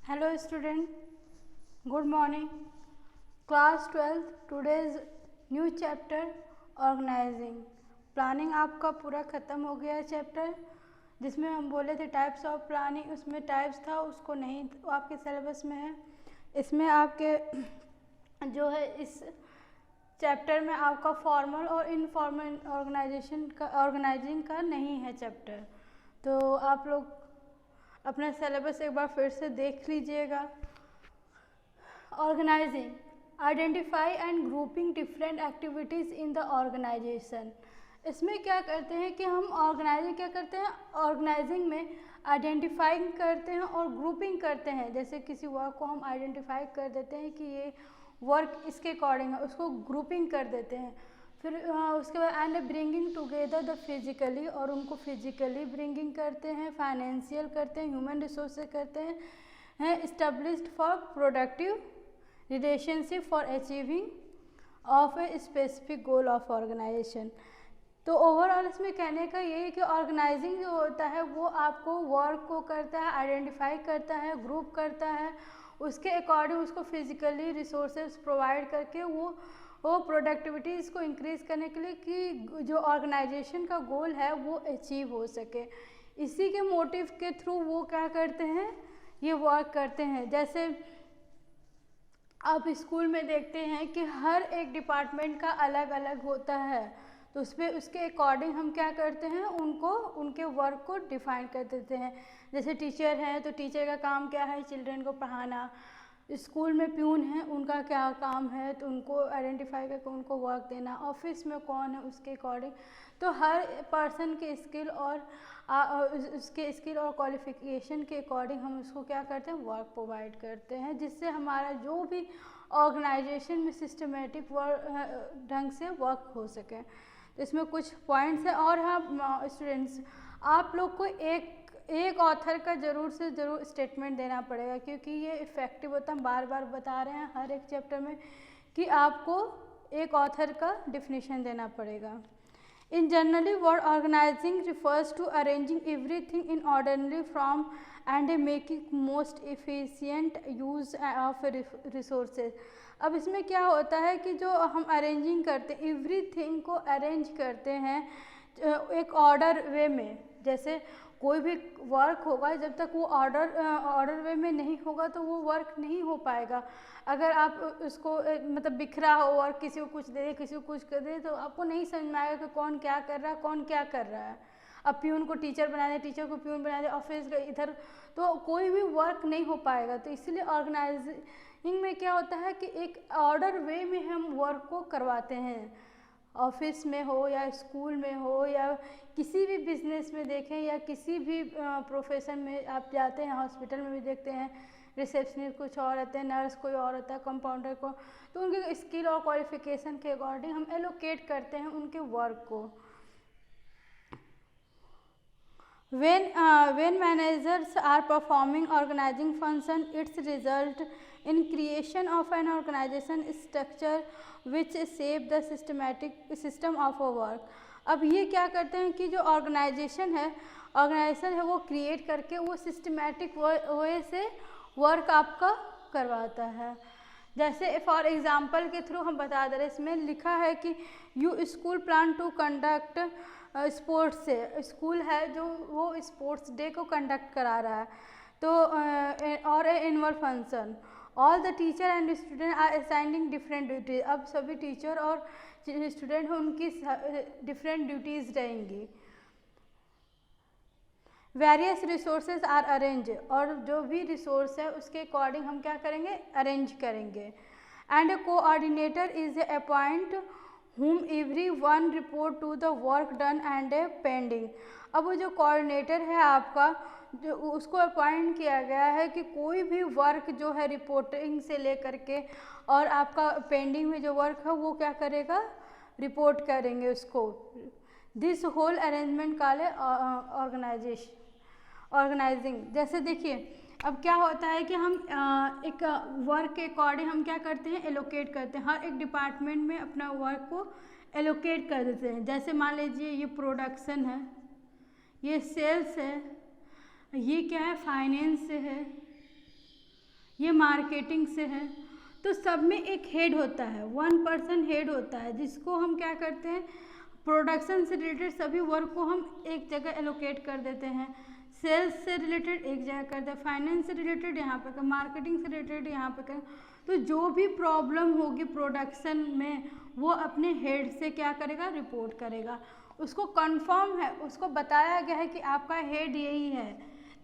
Hello student, good morning. Class 12 today's new chapter organizing planning आपका पूरा ख़त्म हो गया है चैप्टर, जिसमें हम बोले थे टाइप्स ऑफ प्लानिंग, उसमें टाइप्स था उसको नहीं आपके सिलेबस में है। इसमें आपके जो है इस चैप्टर में आपका फॉर्मल और इनफॉर्मल ऑर्गेनाइजिंग का नहीं है चैप्टर। तो आप लोग अपना सिलेबस एक बार फिर से देख लीजिएगा। Organizing, identify and grouping different activities in the organization. इसमें क्या करते हैं कि हम ऑर्गेनाइजिंग क्या करते हैं, ऑर्गेनाइजिंग में आइडेंटिफाइंग करते हैं और ग्रुपिंग करते हैं। जैसे किसी वर्क को हम आइडेंटिफाई कर देते हैं कि ये वर्क इसके अकॉर्डिंग है, उसको ग्रुपिंग कर देते हैं। फिर उसके बाद and bringing together the physically, और उनको फिजिकली ब्रिंगिंग करते हैं, फाइनेंशियल करते हैं, ह्यूमन रिसोर्स करते हैं, established for productive relationship for achieving of a specific goal of organization. तो ओवरऑल इसमें कहने का ये है कि ऑर्गेनाइजिंग जो होता है वो आपको वर्क को करता है, आइडेंटिफाई करता है, ग्रुप करता है, उसके अकॉर्डिंग उसको फिजिकली रिसोर्सेज प्रोवाइड करके वो प्रोडक्टिविटीज़ को इंक्रीज़ करने के लिए कि जो ऑर्गेनाइजेशन का गोल है वो अचीव हो सके। इसी के मोटिव के थ्रू वो क्या करते हैं, ये वर्क करते हैं। जैसे आप स्कूल में देखते हैं कि हर एक डिपार्टमेंट का अलग अलग होता है, तो उसके अकॉर्डिंग हम क्या करते हैं, उनको उनके वर्क को डिफाइन कर देते हैं। जैसे टीचर हैं तो टीचर का काम क्या है, चिल्ड्रन को पढ़ाना। स्कूल में प्यून है, उनका क्या काम है, तो उनको आइडेंटिफाई करके उनको वर्क देना। ऑफिस में कौन है उसके अकॉर्डिंग। तो हर पर्सन के स्किल और उसके स्किल और क्वालिफिकेशन के अकॉर्डिंग हम उसको क्या करते हैं, वर्क प्रोवाइड करते हैं, जिससे हमारा जो भी ऑर्गेनाइजेशन में सिस्टमेटिक ढंग से वर्क हो सके। तो इसमें कुछ पॉइंट्स हैं। और हाँ स्टूडेंट्स, आप लोग को एक ऑथर का ज़रूर से ज़रूर स्टेटमेंट देना पड़ेगा, क्योंकि ये इफ़ेक्टिव होता है। हम बार बार बता रहे हैं हर एक चैप्टर में कि आपको एक ऑथर का डिफिनीशन देना पड़ेगा। In generally, word organizing refers to arranging everything in orderly form and making most efficient use of resources. अब इसमें क्या होता है कि जो हम अरेंजिंग करते हैं, एवरीथिंग को अरेंज करते हैं एक ऑर्डर वे में। जैसे कोई भी वर्क होगा, जब तक वो ऑर्डर वे में नहीं होगा तो वो वर्क नहीं हो पाएगा। अगर आप उसको मतलब बिखरा हो और किसी को कुछ दे किसी को कुछ कर दे, तो आपको नहीं समझ में आएगा कि कौन क्या कर रहा है, कौन क्या कर रहा है। अब प्यून को टीचर बना दे, टीचर को प्यून बना दे, ऑफिस का इधर, तो कोई भी वर्क नहीं हो पाएगा। तो इसलिए ऑर्गेनाइजिंग में क्या होता है कि एक ऑर्डर वे में हम वर्क को करवाते हैं। ऑफिस में हो या स्कूल में हो या किसी भी बिजनेस में देखें या किसी भी प्रोफेशन में आप जाते हैं, हॉस्पिटल में भी देखते हैं रिसेप्शनिस्ट कुछ और रहते हैं, नर्स कोई और होता है, कंपाउंडर को, तो उनके स्किल और क्वालिफिकेशन के अकॉर्डिंग हम एलोकेट करते हैं उनके वर्क को। When managers are performing organizing function, its result in creation of an organization structure which shape the system of a work. अब ये क्या करते हैं कि जो ऑर्गेनाइजेशन है वो क्रिएट करके वो सिस्टमेटिक वे से वर्क आपका करवाता है। जैसे फॉर एग्जांपल के थ्रू हम बता दे रहे, इसमें लिखा है कि you school plan to conduct sports से, स्कूल है जो वो स्पोर्ट्स डे को कंडक्ट करा रहा है, तो और annual function all the teacher and student are assigning different duties. अब सभी टीचर और स्टूडेंट हैं उनकी डिफरेंट ड्यूटीज़ रहेंगी। वेरियस रिसोर्सेज आर अरेंज, और जो भी रिसोर्स है उसके अकॉर्डिंग हम क्या करेंगे, अरेंज करेंगे। And a coordinator is a appoint whom everyone report to the work done and pending। अब वो जो कोऑर्डिनेटर है आपका, जो उसको अपॉइंट किया गया है कि कोई भी वर्क जो है रिपोर्टिंग से लेकर के और आपका पेंडिंग में जो वर्क है वो क्या करेगा, रिपोर्ट करेंगे उसको। दिस होल अरेंजमेंट काले ऑर्गेनाइजिंग। जैसे देखिए अब क्या होता है कि हम एक वर्क के अकॉर्डिंग हम क्या करते हैं, एलोकेट करते हैं, हर एक डिपार्टमेंट में अपना वर्क को एलोकेट कर देते हैं। जैसे मान लीजिए ये प्रोडक्शन है, ये सेल्स है, ये क्या है, फाइनेंस है, ये मार्केटिंग से है। तो सब में एक हेड होता है, 1 पर्सन हेड होता है, जिसको हम क्या करते हैं, प्रोडक्शन से रिलेटेड सभी वर्क को हम एक जगह एलोकेट कर देते हैं। सेल्स से रिलेटेड एक जगह करते हैं, फाइनेंस से रिलेटेड यहाँ पे कर, मार्केटिंग से रिलेटेड यहाँ पे कर। तो जो भी प्रॉब्लम होगी प्रोडक्शन में वो अपने हेड से क्या करेगा, रिपोर्ट करेगा। उसको कंफर्म है, उसको बताया गया है कि आपका हेड यही है,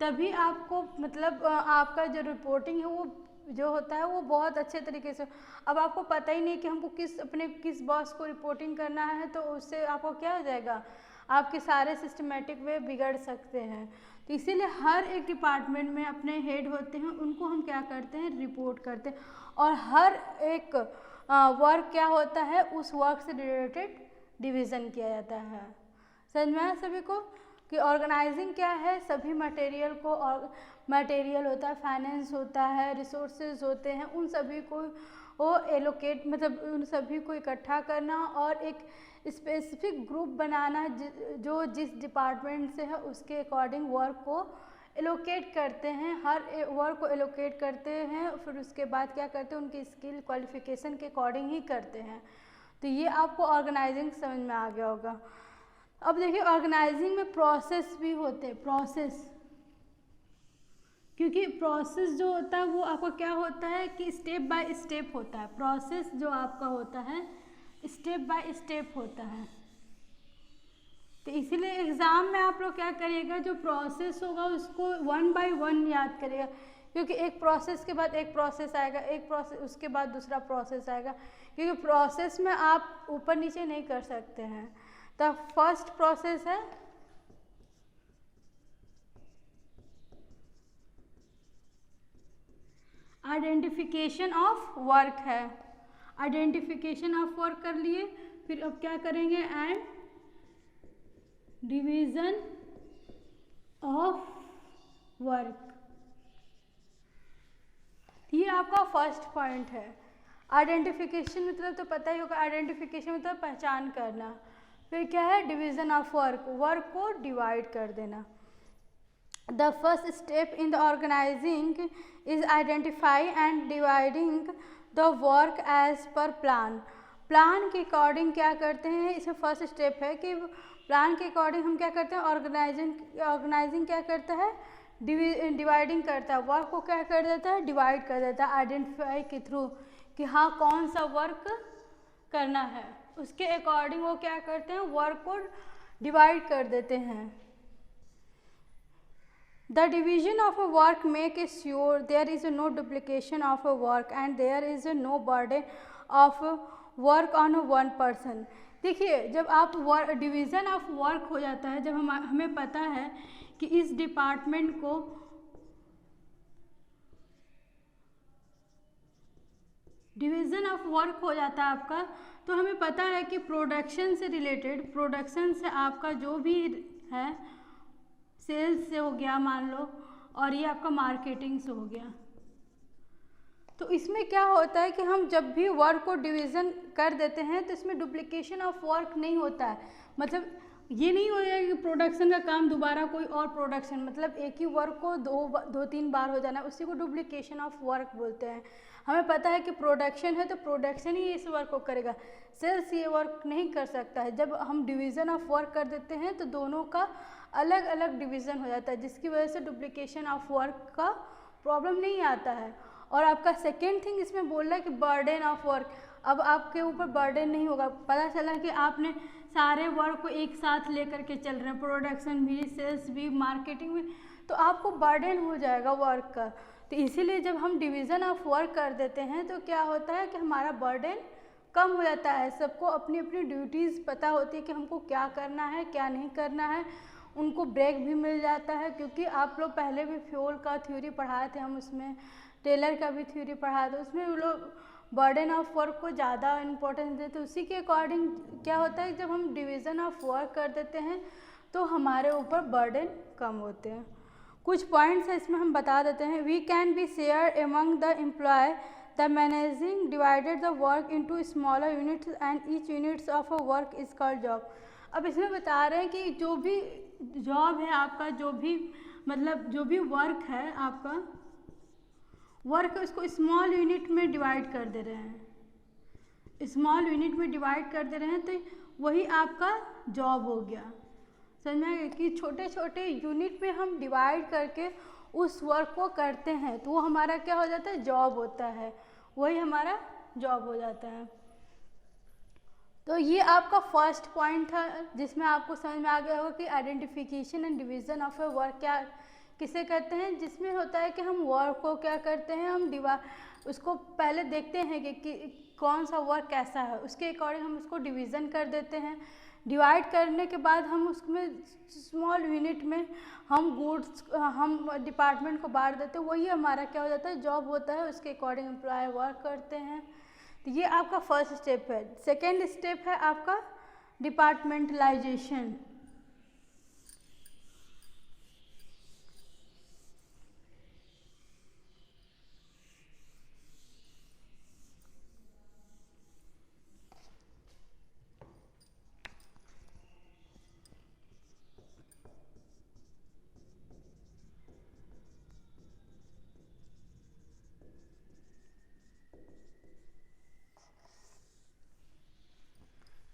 तभी आपको मतलब आपका जो रिपोर्टिंग है वो जो होता है वो बहुत अच्छे तरीके से। अब आपको पता ही नहीं कि हमको किस बॉस को रिपोर्टिंग करना है, तो उससे आपको क्या हो जाएगा, आपके सारे सिस्टमेटिक वे बिगड़ सकते हैं। तो इसीलिए हर एक डिपार्टमेंट में अपने हेड होते हैं, उनको हम क्या करते हैं, रिपोर्ट करते हैं। और हर एक वर्क क्या होता है, उस वर्क से रिलेटेड डिवीज़न किया जाता है। समझ में आया सभी को कि ऑर्गेनाइजिंग क्या है, सभी मटेरियल को, और मटेरियल होता है, फाइनेंस होता है, रिसोर्सेज होते हैं, उन सभी को वो एलोकेट मतलब उन सभी को इकट्ठा करना और एक स्पेसिफिक ग्रुप बनाना जो जिस डिपार्टमेंट से है उसके अकॉर्डिंग वर्क को एलोकेट करते हैं। हर वर्क को एलोकेट करते हैं, फिर उसके बाद क्या करते हैं, उनकी स्किल क्वालिफिकेशन के अकॉर्डिंग ही करते हैं। तो ये आपको ऑर्गेनाइजिंग समझ में आ गया होगा। अब देखिए ऑर्गेनाइजिंग में प्रोसेस भी होते हैं, प्रोसेस, क्योंकि प्रोसेस जो होता है वो आपका क्या होता है कि स्टेप बाय स्टेप होता है। प्रोसेस जो आपका होता है स्टेप बाय स्टेप होता है। तो इसीलिए एग्ज़ाम में आप लोग क्या करिएगा, जो प्रोसेस होगा उसको 1 बाय 1 याद करिएगा, क्योंकि एक प्रोसेस के बाद एक प्रोसेस आएगा, एक प्रोसेस उसके बाद दूसरा प्रोसेस आएगा, क्योंकि प्रोसेस में आप ऊपर नीचे नहीं कर सकते हैं। तो फर्स्ट प्रोसेस है आइडेंटिफिकेशन ऑफ वर्क है। आइडेंटिफिकेशन ऑफ वर्क कर लिए, फिर अब क्या करेंगे, एंड डिवीज़न ऑफ वर्क। ये आपका फर्स्ट पॉइंट है। आइडेंटिफिकेशन मतलब तो पता ही होगा, आइडेंटिफिकेशन मतलब पहचान करना। फिर क्या है, डिवीज़न ऑफ वर्क, वर्क को डिवाइड कर देना। The first step in the organizing is identify and dividing the work as per plan. Plan के अकॉर्डिंग क्या करते हैं, इसमें फर्स्ट स्टेप है कि प्लान के अकॉर्डिंग हम क्या करते हैं, ऑर्गेनाइजिंग क्या करता है, डिवाइडिंग करता है, वर्क को क्या कर देता है, डिवाइड कर देता है आइडेंटिफाई के थ्रू कि हाँ कौन सा वर्क करना है, उसके अकॉर्डिंग वो क्या करते हैं, वर्क को डिवाइड कर देते हैं। The division of a work makes sure there is no duplication of a work and there is no burden of work on one person. देखिए जब आप डिवीज़न ऑफ वर्क हो जाता है, जब हमें पता है कि इस डिपार्टमेंट को डिवीज़न ऑफ वर्क हो जाता है आपका, तो हमें पता है कि प्रोडक्शन से रिलेटेड, प्रोडक्शन से आपका जो भी है, सेल्स से हो गया मान लो, और ये आपका मार्केटिंग से हो गया। तो इसमें क्या होता है कि हम जब भी वर्क को डिवीज़न कर देते हैं तो इसमें डुप्लीकेशन ऑफ वर्क नहीं होता है। मतलब ये नहीं हो जाएगा कि प्रोडक्शन का काम दोबारा कोई और प्रोडक्शन, मतलब एक ही वर्क को दो तीन बार हो जाना, उसी को डुप्लीकेशन ऑफ वर्क बोलते हैं। हमें पता है कि प्रोडक्शन है तो प्रोडक्शन ही इस वर्क को करेगा, सेल्स ये वर्क नहीं कर सकता है। जब हम डिवीज़न ऑफ वर्क कर देते हैं तो दोनों का अलग अलग डिवीज़न हो जाता है, जिसकी वजह से डुप्लीकेशन ऑफ वर्क का प्रॉब्लम नहीं आता है। और आपका सेकेंड थिंग इसमें बोल रहा है कि बर्डन ऑफ वर्क, अब आपके ऊपर बर्डन नहीं होगा। पता चला कि आपने सारे वर्क को एक साथ लेकर के चल रहे हैं, प्रोडक्शन भी, सेल्स भी, मार्केटिंग भी, तो आपको बर्डन हो जाएगा वर्क का। तो इसीलिए जब हम डिवीज़न ऑफ वर्क कर देते हैं तो क्या होता है कि हमारा बर्डन कम हो जाता है। सबको अपनी अपनी ड्यूटीज़ पता होती है कि हमको क्या करना है क्या नहीं करना है, उनको ब्रेक भी मिल जाता है। क्योंकि आप लोग पहले भी फ्यूल का थ्योरी पढ़ाए थे, हम उसमें टेलर का भी थ्योरी पढ़ा था, उसमें वो लोग बर्डन ऑफ वर्क को ज़्यादा इम्पोर्टेंस देते। उसी के अकॉर्डिंग क्या होता है, जब हम डिवीज़न ऑफ वर्क कर देते हैं तो हमारे ऊपर बर्डन कम होते हैं। कुछ पॉइंट्स है इसमें हम बता देते हैं। We can be share among the employ, the managing divided the work into smaller units and each units of a work is called job. अब इसमें बता रहे हैं कि जो भी जॉब है आपका, जो भी मतलब जो भी वर्क है आपका, वर्क इसको स्मॉल यूनिट में डिवाइड कर दे रहे हैं, स्मॉल यूनिट में डिवाइड कर दे रहे हैं, तो वही आपका जॉब हो गया। समझ में आ गया कि छोटे छोटे यूनिट में हम डिवाइड करके उस वर्क को करते हैं तो वो हमारा क्या हो जाता है, जॉब होता है, वही हमारा जॉब हो जाता है। तो ये आपका फर्स्ट पॉइंट था जिसमें आपको समझ में आ गया होगा कि identification and division of A work क्या किसे कहते हैं, जिसमें होता है कि हम वर्क को क्या करते हैं, हम उसको पहले देखते हैं कि कौन सा वर्क कैसा है, उसके अकॉर्डिंग हम उसको डिवीज़न कर देते हैं। डिवाइड करने के बाद हम उसमें स्मॉल यूनिट में हम गुड्स हम डिपार्टमेंट को बांट देते हैं, वही हमारा क्या हो जाता है, जॉब होता है, उसके अकॉर्डिंग एम्प्लॉय वर्क करते हैं। तो ये आपका फर्स्ट स्टेप है। सेकेंड स्टेप है आपका departmentalisation.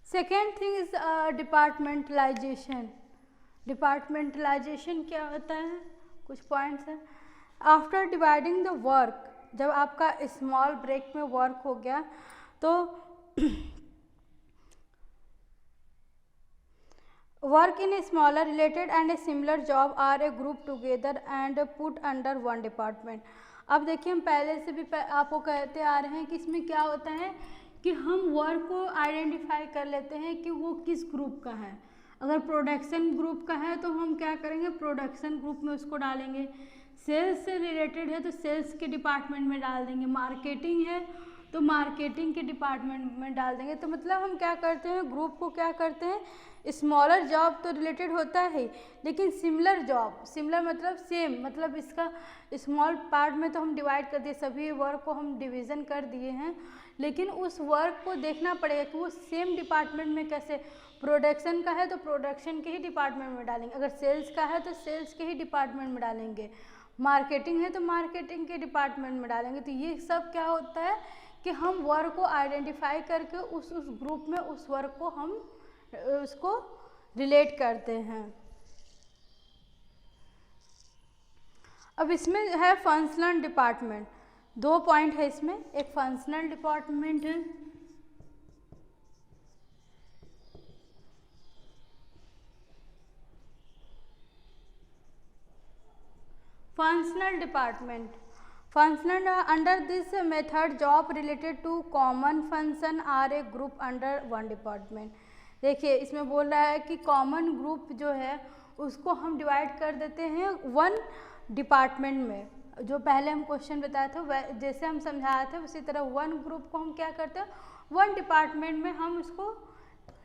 Second thing is departmentalisation. Departmentalisation क्या होता है, कुछ पॉइंट्स हैं। आफ्टर डिवाइडिंग द वर्क, जब आपका स्मॉल ब्रेक में वर्क हो गया तो work in a smaller related and a similar job are a group together and put under one department. अब देखिए हम पहले से भी आपको कहते आ रहे हैं कि इसमें क्या होता है कि हम वर्क को आइडेंटिफाई कर लेते हैं कि वो किस ग्रुप का है। अगर प्रोडक्शन ग्रुप का है तो हम क्या करेंगे, प्रोडक्शन ग्रुप में उसको डालेंगे। सेल्स से रिलेटेड है तो सेल्स के डिपार्टमेंट में डाल देंगे। मार्केटिंग है तो मार्केटिंग के डिपार्टमेंट में डाल देंगे। तो मतलब हम क्या करते हैं, ग्रुप को क्या करते हैं, स्मॉलर जॉब तो रिलेटेड होता है लेकिन सिमिलर जॉब, सिमिलर मतलब सेम, मतलब इसका स्मॉल पार्ट में तो हम डिवाइड कर दिए, सभी वर्क को हम डिवीज़न कर दिए हैं, लेकिन उस वर्क को देखना पड़ेगा कि वो सेम डिपार्टमेंट में कैसे, प्रोडक्शन का है तो प्रोडक्शन के ही डिपार्टमेंट में डालेंगे, अगर सेल्स का है तो सेल्स के ही डिपार्टमेंट में डालेंगे, मार्केटिंग है तो मार्केटिंग के डिपार्टमेंट में डालेंगे। तो ये सब क्या होता है कि हम वर्क को आइडेंटिफाई करके उस ग्रुप में उस वर्क को हम उसको रिलेट करते हैं। अब इसमें है फंक्शनल डिपार्टमेंट, दो पॉइंट है इसमें, एक फंक्शनल डिपार्टमेंट है, functional department. Functional under this method job related to common function are a group under one department. देखिए इसमें बोल रहा है कि कॉमन ग्रुप जो है उसको हम डिवाइड कर देते हैं वन डिपार्टमेंट में। जो पहले हम क्वेश्चन बताया था जैसे हम समझाया थे उसी तरह वन ग्रुप को हम क्या करते हैं, वन डिपार्टमेंट में हम उसको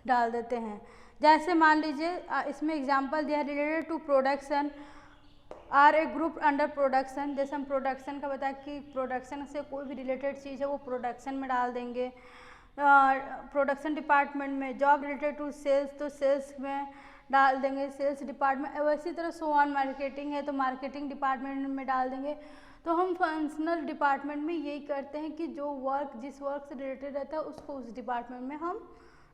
डाल देते हैं। जैसे मान लीजिए इसमें एग्जांपल दिया, related to production are a group under production. जैसे हम प्रोडक्शन का बताया कि प्रोडक्शन से कोई भी रिलेटेड चीज़ है वो प्रोडक्शन में डाल देंगे। प्रोडक्शन डिपार्टमेंट में जॉब रिलेटेड टू सेल्स तो सेल्स में डाल देंगे, सेल्स डिपार्टमेंट। वैसी तरह सो ऑन, मार्केटिंग है तो मार्केटिंग डिपार्टमेंट में डाल देंगे। तो हम फंक्शनल डिपार्टमेंट में यही करते हैं कि जो वर्क जिस वर्क से रिलेटेड रहता है उसको उस डिपार्टमेंट में हम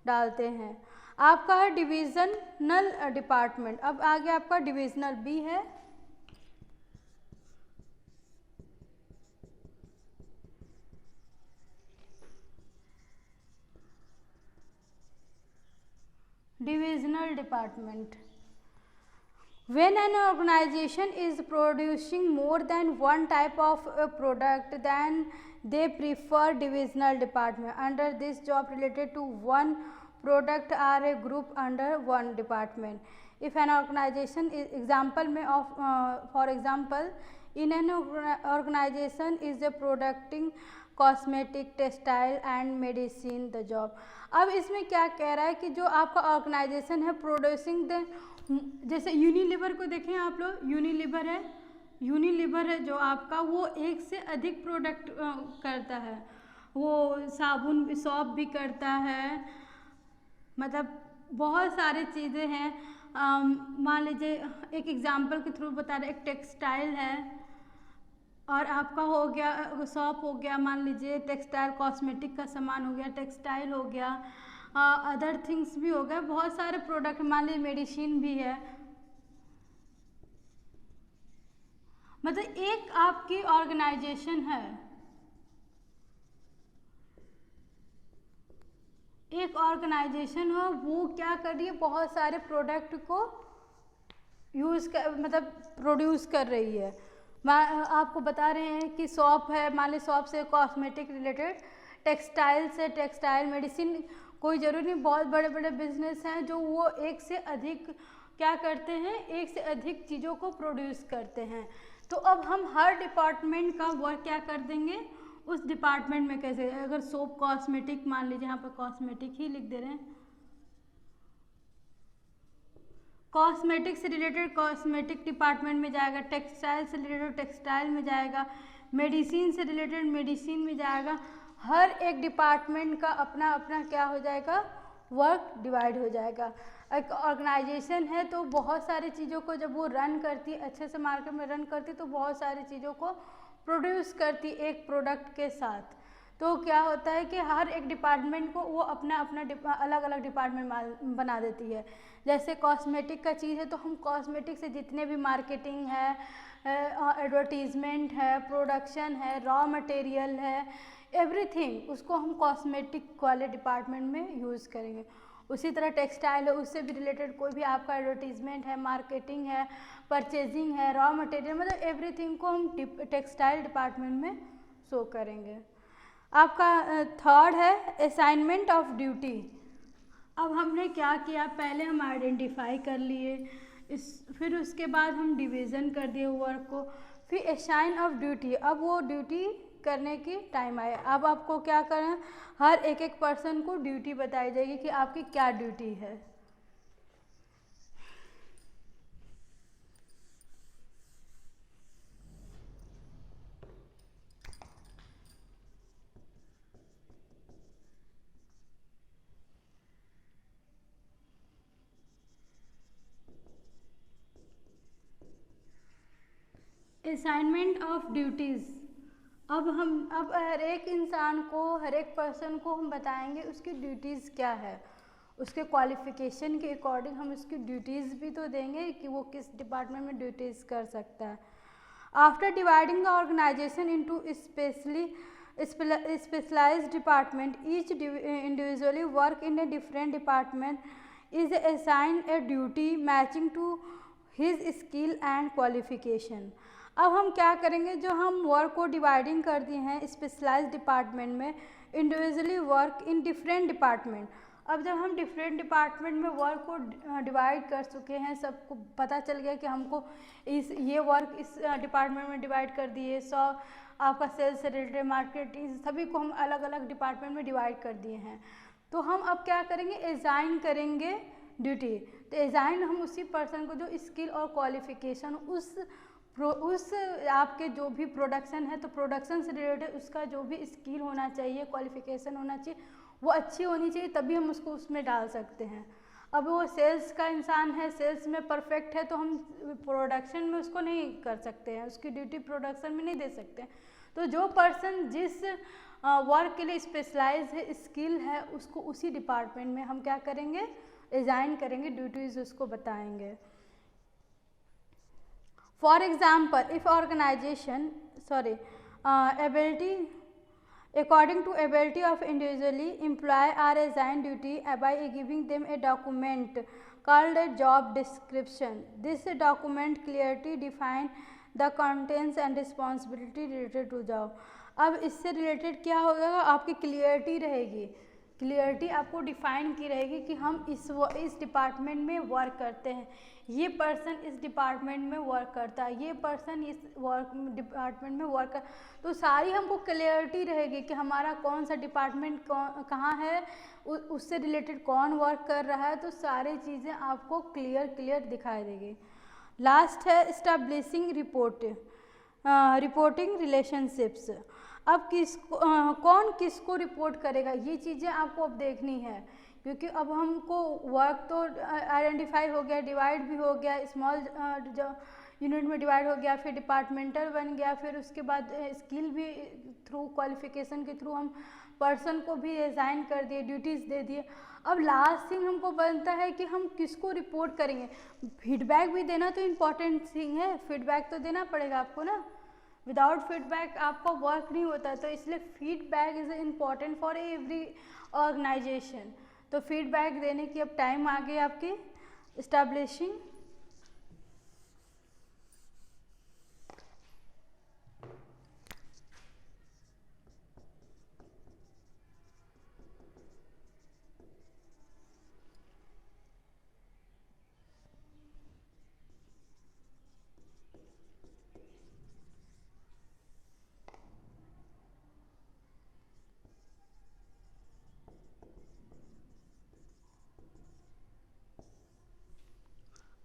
डालते हैं। आपका है डिविजनल डिपार्टमेंट। अब आगे आपका डिविजनल बी है। Divisional department. When an organization is producing more than one type of a product, then they prefer divisional department. Under this, job related to one product are a group under one department. If an organization is example में of for example, in an organization is a producing cosmetic, textile and medicine the job. अब इसमें क्या कह रहा है कि जो आपका ऑर्गेनाइजेशन है प्रोड्यूसिंग द, जैसे यूनिलीवर को देखें आप लोग, यूनिलीवर है जो आपका वो एक से अधिक प्रोडक्ट करता है, वो साबुन सॉप भी करता है, मतलब बहुत सारी चीज़ें हैं। मान लीजिए एक एग्जांपल के थ्रू बता रहे, एक टेक्सटाइल है, और आपका हो गया शॉप हो गया, मान लीजिए टेक्सटाइल कॉस्मेटिक का सामान हो गया, टेक्सटाइल हो गया, अदर थिंग्स भी हो गए, बहुत सारे प्रोडक्ट, मान लीजिए मेडिसिन भी है। मतलब एक आपकी ऑर्गेनाइजेशन है, एक ऑर्गेनाइजेशन हो, वो क्या कर रही है, बहुत सारे प्रोडक्ट को यूज़ कर मतलब प्रोड्यूस कर रही है। आपको बता रहे हैं कि शॉप है, मान ली शॉप से कॉस्मेटिक रिलेटेड, टेक्सटाइल से टेक्सटाइल, मेडिसिन, कोई ज़रूरी नहीं, बहुत बड़े बड़े बिजनेस हैं जो वो एक से अधिक क्या करते हैं, एक से अधिक चीज़ों को प्रोड्यूस करते हैं। तो अब हम हर डिपार्टमेंट का वर्क क्या कर देंगे, उस डिपार्टमेंट में कैसे, अगर सोप कॉस्मेटिक मान लीजिए, यहाँ पर कॉस्मेटिक ही लिख दे रहे हैं, कॉस्मेटिक से रिलेटेड कॉस्मेटिक डिपार्टमेंट में जाएगा, टेक्सटाइल से रिलेटेड टेक्सटाइल में जाएगा, मेडिसिन से रिलेटेड मेडिसिन में जाएगा। हर एक डिपार्टमेंट का अपना अपना क्या हो जाएगा, वर्क डिवाइड हो जाएगा। एक ऑर्गेनाइजेशन है तो बहुत सारी चीज़ों को जब वो रन करती, अच्छे से मार्केट में रन करती, तो बहुत सारी चीज़ों को प्रोड्यूस करती एक प्रोडक्ट के साथ। तो क्या होता है कि हर एक डिपार्टमेंट को वो अपना अपना अलग अलग डिपार्टमेंट बना देती है। जैसे कॉस्मेटिक का चीज़ है तो हम कॉस्मेटिक से जितने भी मार्केटिंग है, एडवर्टीज़मेंट है, प्रोडक्शन है, रॉ मटेरियल है, एवरीथिंग, उसको हम कॉस्मेटिक वाले डिपार्टमेंट में यूज़ करेंगे। उसी तरह टेक्सटाइल है, उससे भी रिलेटेड कोई भी आपका एडवर्टीज़मेंट है, मार्केटिंग है, परचेजिंग है, रॉ मटेरियल, मतलब एवरीथिंग को हम टेक्सटाइल डिपार्टमेंट में शो करेंगे। आपका थर्ड है असाइनमेंट ऑफ ड्यूटी। अब हमने क्या किया, पहले हम आइडेंटिफाई कर लिए, फिर उसके बाद हम डिवीज़न कर दिए वर्क को, फिर असाइन ऑफ ड्यूटी। अब वो ड्यूटी करने की टाइम आए, अब आपको क्या करना है, हर एक एक पर्सन को ड्यूटी बताई जाएगी कि आपकी क्या ड्यूटी है। Assignment of duties. अब हर एक इंसान को, हर एक पर्सन को हम बताएंगे उसकी ड्यूटीज़ क्या है, उसके क्वालिफ़िकेशन के अकॉर्डिंग हम उसकी ड्यूटीज़ भी तो देंगे कि वो किस डिपार्टमेंट में ड्यूटीज़ कर सकता है। After dividing the organization into specialized department, each individually work in a different department is assigned a duty matching to his skill and qualification। अब हम क्या करेंगे, जो हम वर्क को डिवाइडिंग कर दिए हैं स्पेशलाइज्ड डिपार्टमेंट में, individually work in different department. अब जब हम डिफरेंट डिपार्टमेंट में वर्क को डिवाइड कर चुके हैं, सबको पता चल गया कि हमको ये वर्क इस डिपार्टमेंट में डिवाइड कर दिए, आपका सेल्स से रिलेटेड, मार्केटिंग, सभी को हम अलग अलग डिपार्टमेंट में डिवाइड कर दिए हैं। तो हम अब क्या करेंगे, असाइन करेंगे ड्यूटी। तो असाइन हम उसी पर्सन को जो स्किल और क्वालिफिकेशन उस आपके जो भी प्रोडक्शन है, तो प्रोडक्शन से रिलेटेड उसका जो भी स्किल होना चाहिए, क्वालिफिकेशन होना चाहिए, वो अच्छी होनी चाहिए, तभी हम उसको उसमें डाल सकते हैं। अब वो सेल्स का इंसान है, सेल्स में परफेक्ट है, तो हम प्रोडक्शन में उसको नहीं कर सकते हैं, उसकी ड्यूटी प्रोडक्शन में नहीं दे सकते हैं। तो जो पर्सन जिस वर्क के लिए स्पेशलाइज है, स्किल है, उसको उसी डिपार्टमेंट में हम क्या करेंगे, असाइन करेंगे, ड्यूटीज़ उसको बताएंगे। For example, if organization, ability, according to ability of individually, employee are assigned duty by giving them a document called a job description. This document clearly define the contents and responsibility related to job. अब इससे related क्या होगा, आपकी clarity रहेगी, clarity आपको define की रहेगी कि हम इस डिपार्टमेंट में वर्क करते हैं, ये पर्सन इस डिपार्टमेंट में वर्क करता है, ये पर्सन इस डिपार्टमेंट में वर्क कर, तो सारी हमको क्लियरिटी रहेगी कि हमारा कौन सा डिपार्टमेंट कहाँ है, उससे रिलेटेड कौन वर्क कर रहा है, तो सारी चीज़ें आपको क्लियर दिखाई देगी। लास्ट है इस्टेब्लिशिंग रिपोर्टिंग रिलेशनशिप्स। अब कौन किसको रिपोर्ट करेगा, ये चीज़ें आपको अब देखनी है, क्योंकि अब हमको वर्क तो आइडेंटिफाई हो गया, डिवाइड भी हो गया, यूनिट में डिवाइड हो गया, फिर डिपार्टमेंटल बन गया, फिर उसके बाद स्किल भी थ्रू क्वालिफिकेशन के थ्रू हम पर्सन को भी असाइन कर दिए, ड्यूटीज़ दे दिए। अब लास्ट थिंग हमको बनता है कि हम किसको रिपोर्ट करेंगे। फीडबैक भी देना तो इम्पॉर्टेंट थिंग है, फीडबैक तो देना पड़ेगा आपको ना, विदाउट फीडबैक आपका वर्क नहीं होता। तो इसलिए feedback is important for every organization. तो फीडबैक देने की अब टाइम आ गई आपकी इस्टेब्लिशिंग।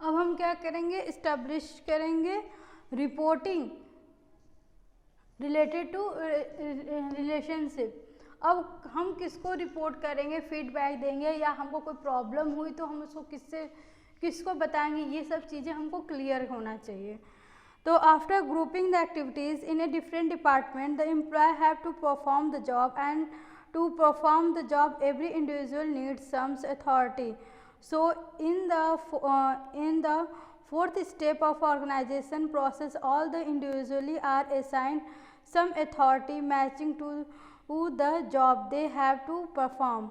अब हम क्या करेंगे, इस्टेब्लिश करेंगे रिपोर्टिंग रिलेटेड टू रिलेशनशिप। अब हम किसको रिपोर्ट करेंगे, फीडबैक देंगे या हमको कोई प्रॉब्लम हुई तो हम उसको किसको बताएंगे, ये सब चीज़ें हमको क्लियर होना चाहिए। तो after grouping the activities in a different department the employ have to perform the job and to perform the job every individual needs some authority. So in the fourth step of organization process, all the individually are assigned some authority matching to the job they have to perform।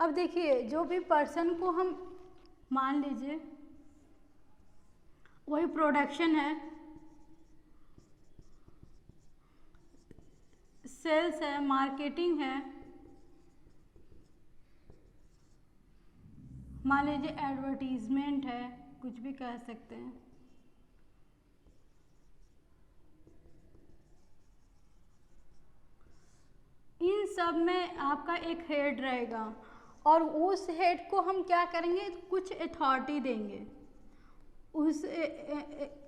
अब देखिए, जो भी person को हम मान लीजिए वही production है, सेल्स है, मार्केटिंग है, मान लीजिए एडवर्टीजमेंट है, कुछ भी कह सकते हैं। इन सब में आपका एक हेड रहेगा और उस हेड को हम क्या करेंगे, कुछ अथॉरिटी देंगे। उस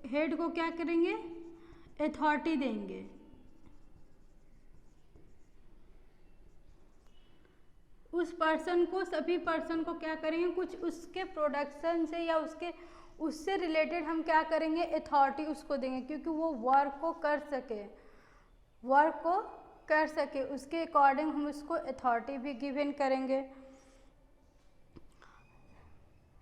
हेड को क्या करेंगे, अथॉरिटी देंगे। उस पर्सन को, सभी पर्सन को क्या करेंगे, कुछ उसके प्रोडक्शन से या उससे रिलेटेड हम क्या करेंगे, अथॉरिटी उसको देंगे, क्योंकि वो वर्क को कर सके उसके अकॉर्डिंग हम उसको अथॉरिटी भी गिवन करेंगे।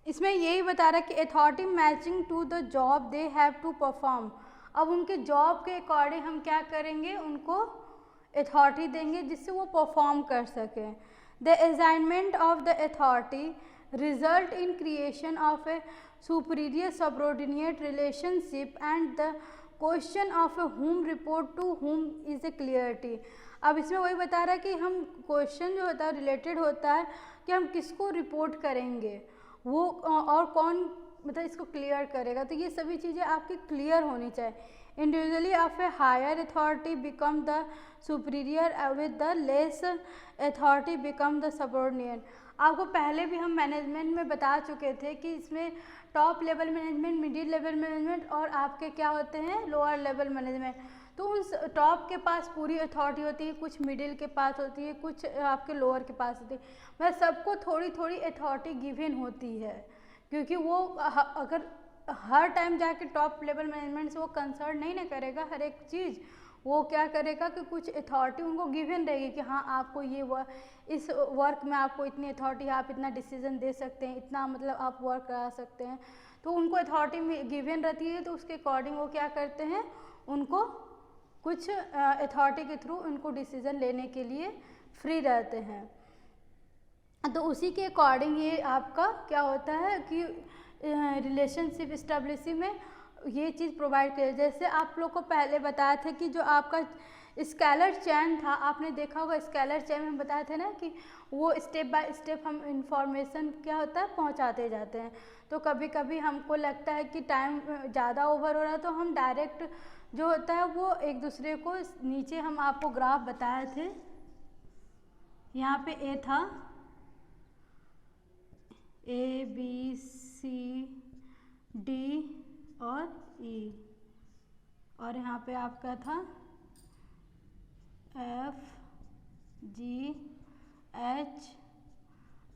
इसमें यही बता रहा है कि authority matching to the job they have to perform. अब उनके जॉब के अकॉर्डिंग हम क्या करेंगे, उनको अथॉरिटी देंगे जिससे वो परफॉर्म कर सकें। The assignment of the authority result in creation of a superior subordinate relationship and the question of whom report to whom is a clarity। अब इसमें वही बता रहा है कि हम क्वेश्चन जो होता है रिलेटेड होता है कि हम किसको रिपोर्ट करेंगे, वो और कौन मतलब इसको क्लियर करेगा। तो ये सभी चीज़ें आपकी क्लियर होनी चाहिए। Individually of a higher authority become the superior with the less authority become the subordinate। आपको पहले भी हम मैनेजमेंट में बता चुके थे कि इसमें top level management, middle level management और आपके क्या होते हैं, लोअर लेवल मैनेजमेंट। तो उन टॉप के पास पूरी अथॉरिटी होती है, कुछ मिडिल के पास होती है, कुछ आपके लोअर के पास होती है। मतलब सबको थोड़ी थोड़ी अथॉरिटी गिवन होती है, क्योंकि वो अगर हर टाइम जाके टॉप लेवल मैनेजमेंट से वो कंसर्न नहीं ना करेगा हर एक चीज़, वो क्या करेगा कि कुछ अथॉरिटी उनको गिवन रहेगी कि हाँ आपको ये इस वर्क में आपको इतनी अथॉरिटी है, आप इतना डिसीजन दे सकते हैं, इतना मतलब आप वर्क करा सकते हैं। तो उनको अथॉरिटी गिवन रहती है, तो उसके अकॉर्डिंग वो क्या करते हैं, उनको कुछ अथॉरिटी के थ्रू उनको डिसीजन लेने के लिए फ्री रहते हैं। तो उसी के अकॉर्डिंग ये आपका क्या होता है कि रिलेशनशिप इस्टेब्लिशी में ये चीज़ प्रोवाइड करे। जैसे आप लोग को पहले बताया था कि जो आपका स्केलर चेन था, आपने देखा होगा स्केलर चेन में बताया था ना कि वो स्टेप बाय स्टेप हम इंफॉर्मेशन क्या होता है पहुंचाते जाते हैं। तो कभी कभी हमको लगता है कि टाइम ज़्यादा ओवर हो रहा है, तो हम डायरेक्ट जो होता है वो एक दूसरे को, नीचे हम आपको ग्राफ बताए थे, यहाँ पे ए था, ए बी सी डी और ई, और यहाँ पे आपका था एफ जी एच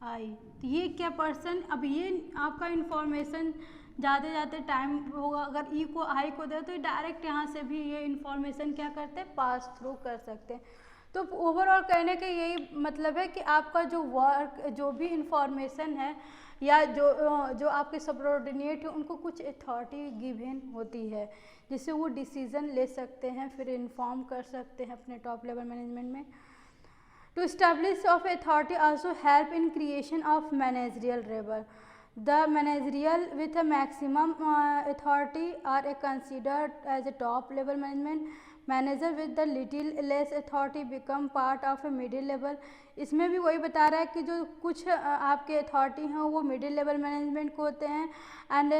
आई। तो ये क्या पर्सन, अब ये आपका इंफॉर्मेशन जाते जाते टाइम होगा, अगर ई को आई को दे तो डायरेक्ट यहाँ से भी ये इन्फॉर्मेशन क्या करते हैं, पास थ्रू कर सकते हैं। तो ओवरऑल कहने का यही मतलब है कि आपका जो वर्क, जो भी इंफॉर्मेशन है या जो आपके सबऑर्डिनेट है, उनको कुछ अथॉरिटी गिवन होती है जिससे वो डिसीज़न ले सकते हैं, फिर इन्फॉर्म कर सकते हैं अपने टॉप लेवल मैनेजमेंट में। To establish of authority also help in creation of managerial level. The managerial with a maximum authority are considered as a top level management. Manager with the little less authority become part of a middle level. इसमें भी वही बता रहा है कि जो कुछ आपके अथॉरिटी हैं वो मिडिल लेवल मैनेजमेंट को होते हैं, and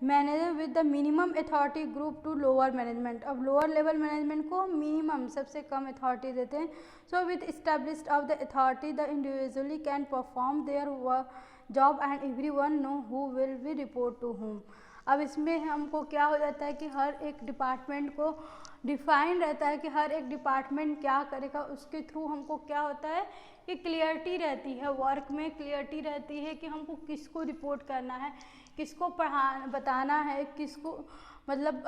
manager with the minimum authority group to lower management. अब लोअर लेवल मैनेजमेंट को मिनिमम सबसे कम अथॉरिटी देते हैं। So with established of the authority the individually can perform their job and everyone know who will be report to whom. अब इसमें हमको क्या हो जाता है कि हर एक डिपार्टमेंट को डिफाइन रहता है कि हर एक डिपार्टमेंट क्या करेगा, उसके थ्रू हमको क्या होता है कि क्लियरिटी रहती है, वर्क में क्लियरिटी रहती है कि हमको किसको रिपोर्ट करना है, किसको बताना है, किसको मतलब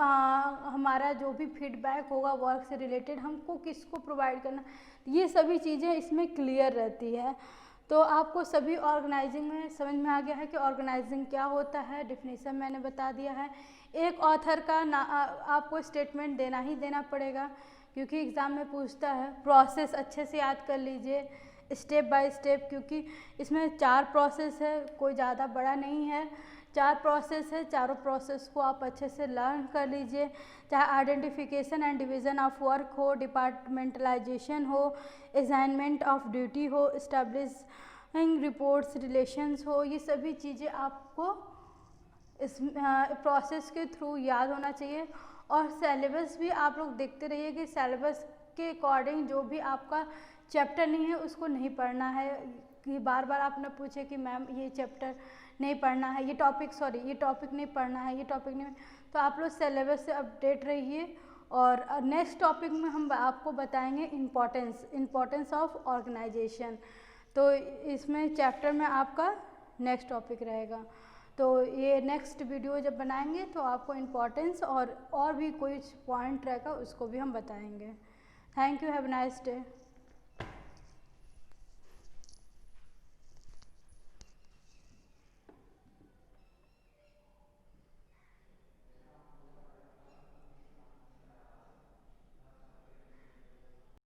हमारा जो भी फीडबैक होगा वर्क से रिलेटेड हमको किसको प्रोवाइड करना, ये सभी चीज़ें इसमें क्लियर रहती है। तो आपको सभी ऑर्गेनाइजिंग में समझ में आ गया है कि ऑर्गेनाइजिंग क्या होता है, डिफिनीशन मैंने बता दिया है। एक ऑथर का आपको स्टेटमेंट देना ही देना पड़ेगा क्योंकि एग्ज़ाम में पूछता है। प्रोसेस अच्छे से याद कर लीजिए स्टेप बाय स्टेप, क्योंकि इसमें 4 प्रोसेस है, कोई ज़्यादा बड़ा नहीं है, 4 प्रोसेस है, चारों प्रोसेस को आप अच्छे से लर्न कर लीजिए। चाहे identification and division of work हो, डिपार्टमेंटलाइजेशन हो, असाइनमेंट ऑफ ड्यूटी हो, इस्टेब्लिशिंग रिपोर्ट्स रिलेशंस हो, ये सभी चीज़ें आपको इस प्रोसेस के थ्रू याद होना चाहिए। और सिलेबस भी आप लोग देखते रहिए कि सिलेबस के अकॉर्डिंग जो भी आपका चैप्टर नहीं है उसको नहीं पढ़ना है कि बार बार आपने पूछे कि मैम ये चैप्टर नहीं पढ़ना है, ये टॉपिक नहीं पढ़ना है, ये टॉपिक नहीं, तो आप लोग सिलेबस से अपडेट रहिए। और नेक्स्ट टॉपिक में हम आपको बताएंगे इम्पोर्टेंस ऑफ ऑर्गेनाइजेशन। तो इसमें चैप्टर में आपका नेक्स्ट टॉपिक रहेगा। तो ये नेक्स्ट वीडियो जब बनाएंगे तो आपको इम्पोर्टेंस और भी कोई पॉइंट रहेगा उसको भी हम बताएंगे। Thank you, have a nice day.